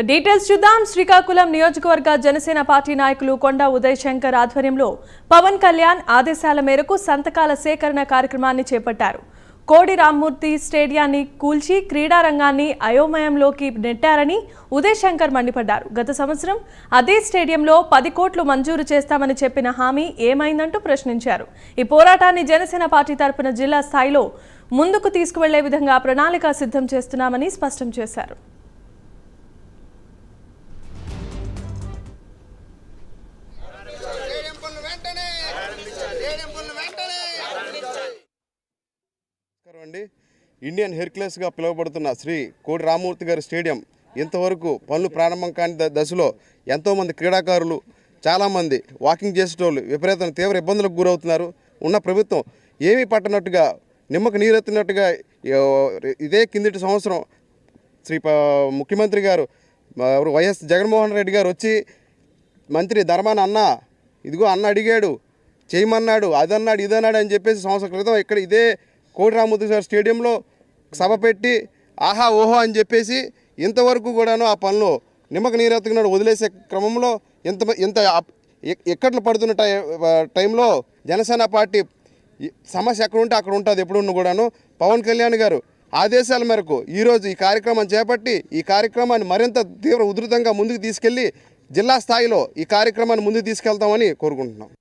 Details చూద్దాం. శ్రీకాకుళం నియోజకవర్గ Janasena party నాయకులు కొండా ఉదయ్ శంకర్ ఆధ్వర్యంలో పవన్ కళ్యాణ్ ఆదేశాల మేరకు సంతకాల సేకరణ కార్యక్రమాన్ని చేపట్టారు. కోడి రామ్మూర్తి స్టేడియాన్ని కూల్చి క్రీడా రంగాన్ని అయోమయంలోకి నెట్టారని ఉదయ్ శంకర్ మండిపడ్డారు. గత సంవత్సరం అదే స్టేడియంలో 10 కోట్లు మంజూరు చేస్తామని చెప్పిన హామీ ఏమైందంటూ ప్రశ్నించారు. ఈ పోరాటాన్ని జనసేన పార్టీ తరపున జిల్లా స్థాయిలో ముందుకు తీసుకువెళ్లే విధంగా ప్రణాళిక సిద్ధం చేస్తున్నామని స్పష్టం చేశారు. ఇండియన్ హెర్క్యులస్గా పిలువబడుతున్న శ్రీ కోడి రామ్మూర్తి గారి స్టేడియం ఇంతవరకు పనులు ప్రారంభం కాని దశలో ఎంతోమంది క్రీడాకారులు చాలామంది వాకింగ్ చేసేటోళ్ళు విపరీతమైన తీవ్ర ఇబ్బందులకు గురవుతున్నారు. ఉన్న ప్రభుత్వం ఏమీ పట్టనట్టుగా నిమ్మకు నీరెత్తినట్టుగా ఇదే కిందటి సంవత్సరం ముఖ్యమంత్రి గారు వైఎస్ జగన్మోహన్ రెడ్డి గారు వచ్చి మంత్రి ధర్మాన అన్న ఇదిగో అన్న అడిగాడు చేయమన్నాడు అదన్నాడు ఇదన్నాడు అని చెప్పేసి సంవత్సరం క్రితం ఇక్కడ ఇదే కోడి రామ్మూర్తి గారి స్టేడియంలో సభ పెట్టి ఆహా ఓహో అని చెప్పేసి ఇంతవరకు కూడాను ఆ పనులు నిమ్మక నీరెత్తుకున్నాడు వదిలేసే క్రమంలో ఇంత ఎక్కట్లు పడుతున్న టైంలో జనసేన పార్టీ సమస్య ఎక్కడ ఉంటే అక్కడ ఉంటుంది ఎప్పుడున్న కూడాను. పవన్ కళ్యాణ్ గారు ఆదేశాల మేరకు ఈరోజు ఈ కార్యక్రమాన్ని చేపట్టి ఈ కార్యక్రమాన్ని మరింత తీవ్ర ఉధృతంగా ముందుకు తీసుకెళ్ళి జిల్లా స్థాయిలో ఈ కార్యక్రమాన్ని ముందుకు తీసుకెళ్తామని కోరుకుంటున్నాం.